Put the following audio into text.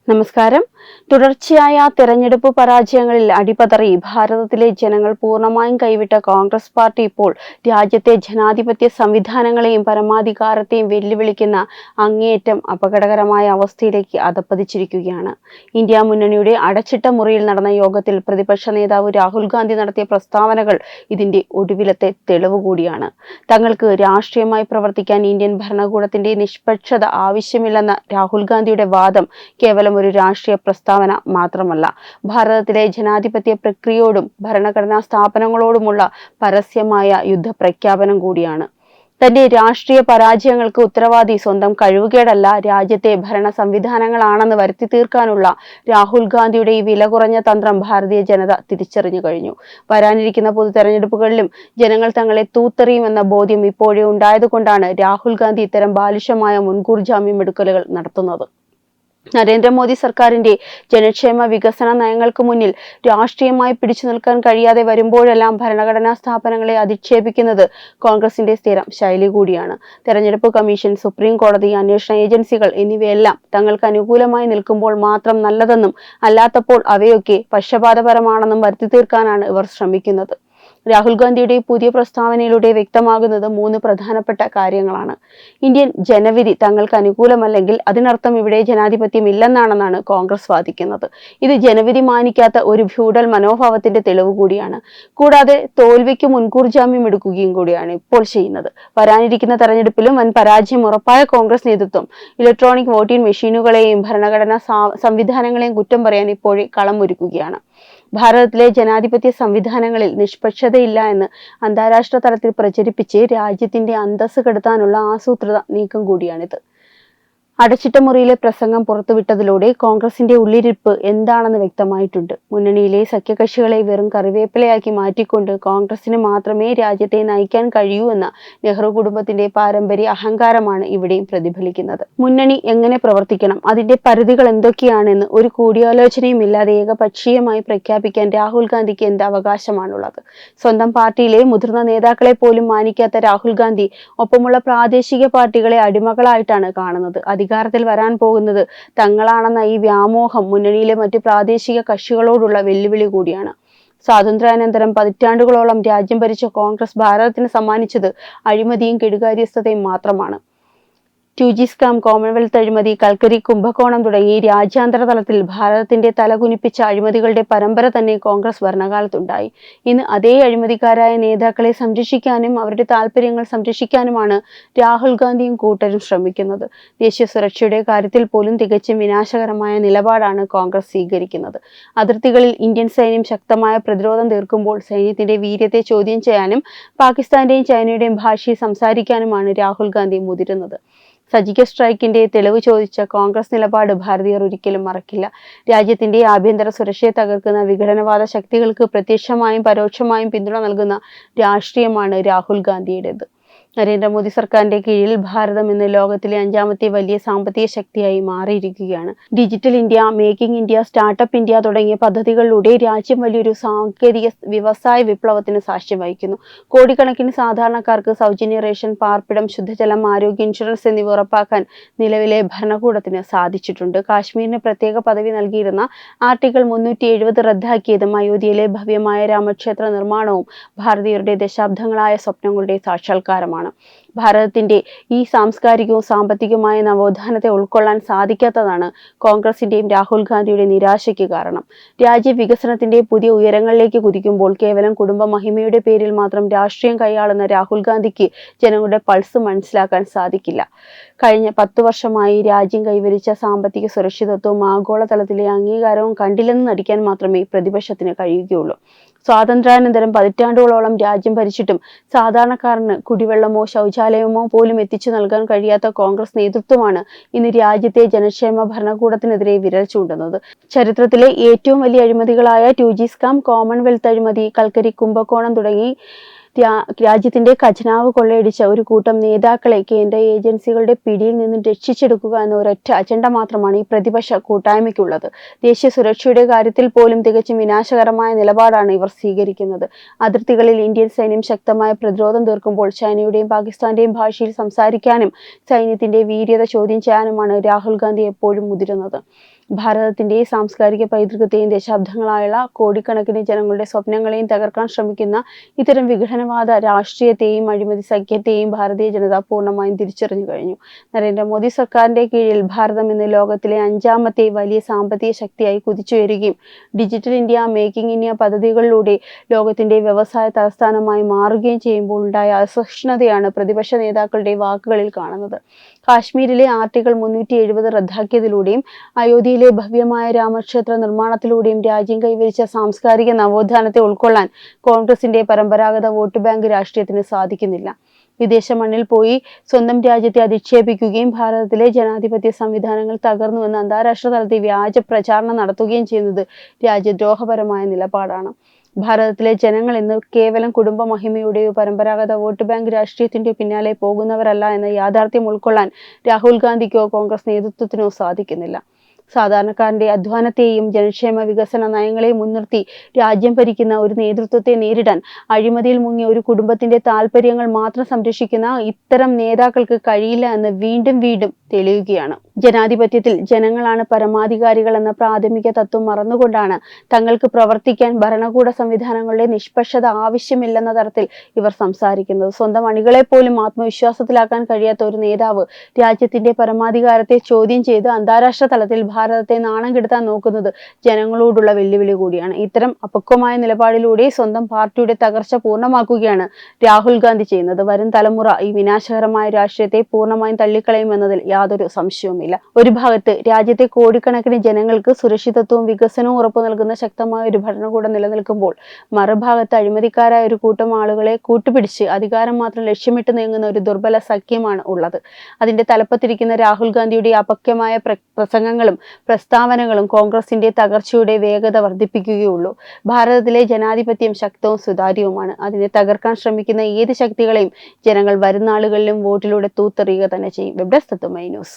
നമസ്കാരം. തുടർച്ചയായ തെരഞ്ഞെടുപ്പ് പരാജയങ്ങളിൽ അടിപതറി ഭാരതത്തിലെ ജനങ്ങൾ പൂർണ്ണമായും കൈവിട്ട കോൺഗ്രസ് പാർട്ടി ഇപ്പോൾ രാജ്യത്തെ ജനാധിപത്യ സംവിധാനങ്ങളെയും പരമാധികാരത്തെയും വെല്ലുവിളിക്കുന്ന അങ്ങേയറ്റം അപകടകരമായ അവസ്ഥയിലേക്ക് അധപ്പതിച്ചിരിക്കുകയാണ്. ഇന്ത്യ മുന്നണിയുടെ അടച്ചിട്ട മുറിയിൽ നടന്ന യോഗത്തിൽ പ്രതിപക്ഷ നേതാവ് രാഹുൽ ഗാന്ധി നടത്തിയ പ്രസ്താവനകൾ ഇതിന്റെ ഒടുവിലത്തെ തെളിവ് കൂടിയാണ്. തങ്ങൾക്ക് രാഷ്ട്രീയമായി പ്രവർത്തിക്കാൻ ഇന്ത്യൻ ഭരണകൂടത്തിന്റെ നിഷ്പക്ഷത ആവശ്യമില്ലെന്ന രാഹുൽ ഗാന്ധിയുടെ വാദം കേവലം ഒരു രാഷ്ട്രീയ പ്രസ്താവന മാത്രമല്ല, ഭാരതത്തിലെ ജനാധിപത്യ പ്രക്രിയയോടും ഭരണഘടനാ സ്ഥാപനങ്ങളോടുമുള്ള പരസ്യമായ യുദ്ധപ്രഖ്യാപനം കൂടിയാണ്. തന്റെ രാഷ്ട്രീയ പരാജയങ്ങൾക്ക് ഉത്തരവാദി സ്വന്തം കഴിവുകേടല്ല, രാജ്യത്തെ ഭരണ സംവിധാനങ്ങളാണെന്ന് വരുത്തി തീർക്കാനുള്ള രാഹുൽ ഗാന്ധിയുടെ ഈ വില കുറഞ്ഞ തന്ത്രം ഭാരതീയ ജനത തിരിച്ചറിഞ്ഞു കഴിഞ്ഞു. വരാനിരിക്കുന്ന പൊതു തെരഞ്ഞെടുപ്പുകളിലും ജനങ്ങൾ തങ്ങളെ തൂത്തെറിയുമെന്ന ബോധ്യം ഇപ്പോഴേ ഉണ്ടായതുകൊണ്ടാണ് രാഹുൽ ഗാന്ധി ഇത്തരം ബാലിശമായ മുൻകൂർ ജാമ്യം എടുക്കലുകൾ നടത്തുന്നത്. നരേന്ദ്രമോദി സർക്കാരിന്റെ ജനക്ഷേമ വികസന നയങ്ങൾക്ക് മുന്നിൽ രാഷ്ട്രീയമായി പിടിച്ചു നിൽക്കാൻ കഴിയാതെ വരുമ്പോഴെല്ലാം ഭരണഘടനാ സ്ഥാപനങ്ങളെ അധിക്ഷേപിക്കുന്നത് കോൺഗ്രസിന്റെ സ്ഥിരം ശൈലി കൂടിയാണ്. തെരഞ്ഞെടുപ്പ് കമ്മീഷൻ, സുപ്രീം കോടതി, അന്വേഷണ ഏജൻസികൾ എന്നിവയെല്ലാം തങ്ങൾക്ക് അനുകൂലമായി നിൽക്കുമ്പോൾ മാത്രം നല്ലതെന്നും അല്ലാത്തപ്പോൾ അവയൊക്കെ പക്ഷപാതപരമാണെന്നും വരുത്തി തീർക്കാനാണ് ഇവർ ശ്രമിക്കുന്നത്. രാഹുൽ ഗാന്ധിയുടെ പുതിയ പ്രസ്താവനയിലൂടെ വ്യക്തമാകുന്നത് 3 പ്രധാനപ്പെട്ട കാര്യങ്ങളാണ്. ഇന്ത്യൻ ജനവിധി തങ്ങൾക്ക് അനുകൂലമല്ലെങ്കിൽ അതിനർത്ഥം ഇവിടെ ജനാധിപത്യം ഇല്ലെന്നാണെന്നാണ് കോൺഗ്രസ് വാദിക്കുന്നത്. ഇത് ജനവിധി മാനിക്കാത്ത ഒരു ഫ്യൂഡൽ മനോഭാവത്തിന്റെ തെളിവ് കൂടിയാണ്. കൂടാതെ തോൽവിക്ക് മുൻകൂർ ജാമ്യം എടുക്കുകയും കൂടിയാണ് ഇപ്പോൾ ചെയ്യുന്നത്. വരാനിരിക്കുന്ന തെരഞ്ഞെടുപ്പിലും വൻ പരാജയം ഉറപ്പായ കോൺഗ്രസ് നേതൃത്വം ഇലക്ട്രോണിക് വോട്ടിംഗ് മെഷീനുകളെയും ഭരണഘടനാ സംവിധാനങ്ങളെയും കുറ്റം പറയാൻ ഇപ്പോഴേ കളമൊരുക്കുകയാണ്. ഭാരതത്തിലെ ജനാധിപത്യ സംവിധാനങ്ങളിൽ നിഷ്പക്ഷതയില്ല എന്ന് അന്താരാഷ്ട്ര തലത്തിൽ പ്രചരിപ്പിച്ച് രാജ്യത്തിന്റെ അന്തസ്സ് കെടുത്താനുള്ള ആസൂത്രിത നീക്കം കൂടിയാണിത്. അടച്ചിട്ട മുറിയിലെ പ്രസംഗം പുറത്തുവിട്ടതിലൂടെ കോൺഗ്രസിന്റെ ഉള്ളിരിപ്പ് എന്താണെന്ന് വ്യക്തമായിട്ടുണ്ട്. മുന്നണിയിലെ സഖ്യകക്ഷികളെ വെറും കറിവേപ്പിലയാക്കി മാറ്റിക്കൊണ്ട് കോൺഗ്രസിന് മാത്രമേ രാജ്യത്തെ നയിക്കാൻ കഴിയൂ എന്ന നെഹ്റു കുടുംബത്തിന്റെ പാരമ്പര്യ അഹങ്കാരമാണ് ഇവിടെയും പ്രതിഫലിക്കുന്നത്. മുന്നണി എങ്ങനെ പ്രവർത്തിക്കണം, അതിന്റെ പരിധികൾ എന്തൊക്കെയാണെന്ന് ഒരു കൂടിയാലോചനയും ഇല്ലാതെ ഏകപക്ഷീയമായി പ്രഖ്യാപിക്കാൻ രാഹുൽ ഗാന്ധിക്ക് എന്ത് അവകാശമാണുള്ളത്? സ്വന്തം പാർട്ടിയിലെ മുതിർന്ന നേതാക്കളെ പോലും മാനിക്കാത്ത രാഹുൽ ഗാന്ധി ഒപ്പമുള്ള പ്രാദേശിക പാർട്ടികളെ അടിമകളായിട്ടാണ് കാണുന്നത്. അധികാരത്തിൽ വരാൻ പോകുന്നത് തങ്ങളാണെന്ന ഈ വ്യാമോഹം മുന്നണിയിലെ മറ്റ് പ്രാദേശിക കക്ഷികളോടുള്ള വെല്ലുവിളി കൂടിയാണ്. സ്വാതന്ത്ര്യാനന്തരം പതിറ്റാണ്ടുകളോളം രാജ്യം ഭരിച്ച കോൺഗ്രസ് ഭാരതത്തിന് സമ്മാനിച്ചത് അഴിമതിയും കെടുകാര്യസ്ഥതയും മാത്രമാണ്. 2G സ്കാം, കോമൺവെൽത്ത് അഴിമതി, കൽക്കരി കുംഭകോണം തുടങ്ങി രാജ്യാന്തര തലത്തിൽ ഭാരതത്തിന്റെ തലകുനിപ്പിച്ച അഴിമതികളുടെ പരമ്പര തന്നെ കോൺഗ്രസ് ഭരണകാലത്തുണ്ടായി. ഇന്ന് അതേ അഴിമതിക്കാരായ നേതാക്കളെ സംരക്ഷിക്കാനും അവരുടെ താല്പര്യങ്ങൾ സംരക്ഷിക്കാനുമാണ് രാഹുൽ ഗാന്ധിയും കൂട്ടരും ശ്രമിക്കുന്നത്. ദേശീയ സുരക്ഷയുടെ കാര്യത്തിൽ പോലും തികച്ചും വിനാശകരമായ നിലപാടാണ് കോൺഗ്രസ് സ്വീകരിക്കുന്നത്. അതിർത്തികളിൽ ഇന്ത്യൻ സൈന്യം ശക്തമായ പ്രതിരോധം തീർക്കുമ്പോൾ സൈന്യത്തിന്റെ വീര്യത്തെ ചോദ്യം ചെയ്യാനും പാകിസ്ഥാന്റെയും ചൈനയുടെയും ഭാഷയിൽ സംസാരിക്കാനുമാണ് രാഹുൽ ഗാന്ധി മുതിരുന്നത്. സർജിക്കൽ സ്ട്രൈക്കിന്റെ തെളിവ് ചോദിച്ച കോൺഗ്രസ് നിലപാട് ഭാരതീയർ ഒരിക്കലും മറക്കില്ല. രാജ്യത്തിന്റെ ആഭ്യന്തര സുരക്ഷയെ തകർക്കുന്ന വിഘടനവാദ ശക്തികൾക്ക് പ്രത്യക്ഷമായും പരോക്ഷമായും പിന്തുണ നൽകുന്ന രാഷ്ട്രീയമാണ് രാഹുൽ ഗാന്ധിയുടേത്. നരേന്ദ്രമോദി സർക്കാരിന്റെ കീഴിൽ ഭാരതം ഇന്ന് ലോകത്തിലെ 5ാമത്തെ വലിയ സാമ്പത്തിക ശക്തിയായി മാറിയിരിക്കുകയാണ്. Digital India, making India, startup India തുടങ്ങിയ പദ്ധതികളിലൂടെ രാജ്യം വലിയൊരു സാങ്കേതിക വ്യവസായ വിപ്ലവത്തിന് സാക്ഷ്യം വഹിക്കുന്നു. കോടിക്കണക്കിന് സാധാരണക്കാർക്ക് സൗജന്യ റേഷൻ, പാർപ്പിടം, ശുദ്ധജലം, ആരോഗ്യ ഇൻഷുറൻസ് എന്നിവ ഉറപ്പാക്കാൻ നിലവിലെ ഭരണകൂടത്തിന് സാധിച്ചിട്ടുണ്ട്. കാശ്മീരിന് പ്രത്യേക പദവി നൽകിയിരുന്ന ആർട്ടിക്കിൾ 370 റദ്ദാക്കിയതും അയോധ്യയിലെ ഭവ്യമായ രാമക്ഷേത്ര നിർമ്മാണവും ഭാരതീയരുടെ ദശാബ്ദങ്ങളായ സ്വപ്നങ്ങളുടെ സാക്ഷാത്കാരമാണ്. ഭാരതത്തിന്റെ ഈ സാംസ്കാരികവും സാമ്പത്തികവുമായ നവോത്ഥാനത്തെ ഉൾക്കൊള്ളാൻ സാധിക്കാത്തതാണ് കോൺഗ്രസിന്റെയും രാഹുൽ ഗാന്ധിയുടെ നിരാശയ്ക്ക് കാരണം. രാജ്യ വികസനത്തിന്റെ പുതിയ ഉയരങ്ങളിലേക്ക് കുതിക്കുമ്പോൾ കേവലം കുടുംബ മഹിമയുടെ പേരിൽ മാത്രം രാഷ്ട്രീയം കൈയാളുന്ന രാഹുൽ ഗാന്ധിക്ക് ജനങ്ങളുടെ പൾസ് മനസ്സിലാക്കാൻ സാധിക്കില്ല. കഴിഞ്ഞ 10 വർഷമായി രാജ്യം കൈവരിച്ച സാമ്പത്തിക സുരക്ഷിതത്വവും ആഗോളതലത്തിലെ അംഗീകാരവും കണ്ടില്ലെന്ന് നടിക്കാൻ മാത്രമേ പ്രതിപക്ഷത്തിന് കഴിയുകയുള്ളൂ. സ്വാതന്ത്ര്യാനന്തരം പതിറ്റാണ്ടുകളോളം രാജ്യം ഭരിച്ചിട്ടും സാധാരണക്കാരന് കുടിവെള്ളമോ ശൗചാലയമോ പോലും എത്തിച്ചു നൽകാൻ കഴിയാത്ത കോൺഗ്രസ് നേതൃത്വമാണ് ഇന്ന് രാജ്യത്തെ ജനക്ഷേമ ഭരണകൂടത്തിനെതിരെ വിരൽ ചൂണ്ടുന്നത്. ചരിത്രത്തിലെ ഏറ്റവും വലിയ അഴിമതികളായ 2G സ്കാം, കോമൺവെൽത്ത് അഴിമതി, കൽക്കരി കുംഭകോണം തുടങ്ങി രാജ്യത്തിന്റെ ഖജനാവ് കൊള്ളയടിച്ച ഒരു കൂട്ടം നേതാക്കളെ കേന്ദ്ര ഏജൻസികളുടെ പിടിയിൽ നിന്ന് രക്ഷിച്ചെടുക്കുക എന്ന ഒരൊറ്റ അജണ്ട മാത്രമാണ് ഈ പ്രതിപക്ഷ കൂട്ടായ്മയ്ക്കുള്ളത്. ദേശീയ സുരക്ഷയുടെ കാര്യത്തിൽ പോലും തികച്ചും വിനാശകരമായ നിലപാടാണ് ഇവർ സ്വീകരിക്കുന്നത്. അതിർത്തികളിൽ ഇന്ത്യൻ സൈന്യം ശക്തമായ പ്രതിരോധം തീർക്കുമ്പോൾ ചൈനയുടെയും പാകിസ്ഥാന്റെയും ഭാഷയിൽ സംസാരിക്കാനും സൈന്യത്തിന്റെ വീര്യത ചോദ്യം ചെയ്യാനുമാണ് രാഹുൽ ഗാന്ധി എപ്പോഴും മുതിരുന്നത്. ഭാരതത്തിന്റെ സാംസ്കാരിക പൈതൃകത്തെയും ദശാബ്ദങ്ങളായുള്ള കോടിക്കണക്കിന് ജനങ്ങളുടെ സ്വപ്നങ്ങളെയും തകർക്കാൻ ശ്രമിക്കുന്ന ഇത്തരം വിഘടനവാദ രാഷ്ട്രീയത്തെയും അഴിമതി സഖ്യത്തെയും ഭാരതീയ ജനത പൂർണ്ണമായും തിരിച്ചറിഞ്ഞു കഴിഞ്ഞു. നരേന്ദ്രമോദി സർക്കാരിന്റെ കീഴിൽ ഭാരതം ഇന്ന് ലോകത്തിലെ 5ാമത്തെ വലിയ സാമ്പത്തിക ശക്തിയായി കുതിച്ചുയരുകയും ഡിജിറ്റൽ ഇന്ത്യ, മേക്കിംഗ് ഇന്ത്യ പദ്ധതികളിലൂടെ ലോകത്തിന്റെ വ്യവസായ തലസ്ഥാനമായി മാറുകയും ചെയ്യുമ്പോൾ ഉണ്ടായ അസഹിഷ്ണുതയാണ് പ്രതിപക്ഷ നേതാക്കളുടെ വാക്കുകളിൽ കാണുന്നത്. കാശ്മീരിലെ ആർട്ടിക്കിൾ 370 റദ്ദാക്കിയതിലൂടെയും അയോധ്യയിലെ ഭവ്യമായ രാമക്ഷേത്ര നിർമ്മാണത്തിലൂടെയും രാജ്യം കൈവരിച്ച സാംസ്കാരിക നവോത്ഥാനത്തെ ഉൾക്കൊള്ളാൻ കോൺഗ്രസിന്റെ പരമ്പരാഗത വോട്ട് ബാങ്ക് രാഷ്ട്രീയത്തിന് സാധിക്കുന്നില്ല. വിദേശ മണ്ണിൽ പോയി സ്വന്തം രാജ്യത്തെ അധിക്ഷേപിക്കുകയും ഭാരതത്തിലെ ജനാധിപത്യ സംവിധാനങ്ങൾ തകർന്നുവെന്ന് അന്താരാഷ്ട്ര തലത്തിൽ വ്യാജ പ്രചാരണം നടത്തുകയും ചെയ്യുന്നത് രാജ്യദ്രോഹപരമായ നിലപാടാണ്. ഭാരതത്തിലെ ജനങ്ങൾ ഇന്ന് കേവലം കുടുംബ മഹിമയുടെയോ പരമ്പരാഗത വോട്ട് ബാങ്ക് രാഷ്ട്രീയത്തിന്റെയോ പിന്നാലെ പോകുന്നവരല്ല എന്ന യാഥാർത്ഥ്യം ഉൾക്കൊള്ളാൻ രാഹുൽ ഗാന്ധിക്കോ കോൺഗ്രസ് നേതൃത്വത്തിനോ സാധിക്കുന്നില്ല. സാധാരണക്കാരന്റെ അധ്വാനത്തെയും ജനക്ഷേമ വികസന നയങ്ങളെയും മുൻനിർത്തി രാജ്യം ഭരിക്കുന്ന ഒരു നേതൃത്വത്തെ നേരിടാൻ അഴിമതിയിൽ മുങ്ങിയ ഒരു കുടുംബത്തിന്റെ താല്പര്യങ്ങൾ മാത്രം സംരക്ഷിക്കുന്ന ഇത്തരം നേതാക്കൾക്ക് കഴിയില്ല എന്ന് വീണ്ടും വീണ്ടും തെളിയുകയാണ്. ജനാധിപത്യത്തിൽ ജനങ്ങളാണ് പരമാധികാരികൾ എന്ന പ്രാഥമിക തത്വം മറന്നുകൊണ്ടാണ് തങ്ങൾക്ക് പ്രവർത്തിക്കാൻ ഭരണകൂട സംവിധാനങ്ങളുടെ നിഷ്പക്ഷത ആവശ്യമില്ലെന്ന തരത്തിൽ ഇവർ സംസാരിക്കുന്നത്. സ്വന്തം അണികളെ പോലും ആത്മവിശ്വാസത്തിലാക്കാൻ കഴിയാത്ത ഒരു നേതാവ് രാജ്യത്തിന്റെ പരമാധികാരത്തെ ചോദ്യം ചെയ്ത് അന്താരാഷ്ട്ര തലത്തിൽ ഭാരതത്തെ നാണം കെടുത്താൻ നോക്കുന്നത് ജനങ്ങളോടുള്ള വെല്ലുവിളി കൂടിയാണ്. ഇത്തരം അപക്വമായ നിലപാടിലൂടെ സ്വന്തം പാർട്ടിയുടെ തകർച്ച പൂർണ്ണമാക്കുകയാണ് രാഹുൽ ഗാന്ധി ചെയ്യുന്നത്. വരും തലമുറ ഈ വിനാശകരമായ രാഷ്ട്രീയത്തെ പൂർണ്ണമായും തള്ളിക്കളയുമെന്നതിൽ യാതൊരു സംശയവുമില്ല. ഒരു ഭാഗത്ത് രാജ്യത്തെ കോടിക്കണക്കിന് ജനങ്ങൾക്ക് സുരക്ഷിതത്വവും വികസനവും ഉറപ്പു നൽകുന്ന ശക്തമായ ഒരു ഭരണകൂടം നിലനിൽക്കുമ്പോൾ മറുഭാഗത്ത് അഴിമതിക്കാരായ ഒരു കൂട്ടം ആളുകളെ കൂട്ടുപിടിച്ച് അധികാരം മാത്രം ലക്ഷ്യമിട്ട് നീങ്ങുന്ന ഒരു ദുർബല സഖ്യമാണ് ഉള്ളത്. അതിന്റെ തലപ്പത്തിരിക്കുന്ന രാഹുൽ ഗാന്ധിയുടെ അപക്വമായ പ്രസംഗങ്ങളും പ്രസ്താവനകളും കോൺഗ്രസിന്റെ തകർച്ചയുടെ വേഗത വർദ്ധിപ്പിക്കുകയുള്ളൂ. ഭാരതത്തിലെ ജനാധിപത്യം ശക്തവും സുതാര്യവുമാണ്. അതിനെ തകർക്കാൻ ശ്രമിക്കുന്ന ഏത് ശക്തികളെയും ജനങ്ങൾ വരുന്ന നാളുകളിലും വോട്ടിലൂടെ തൂത്തെറിയുക തന്നെ ചെയ്യും. വെബ് ഡെസ്ക് തത്തുമൈ ന്യൂസ്.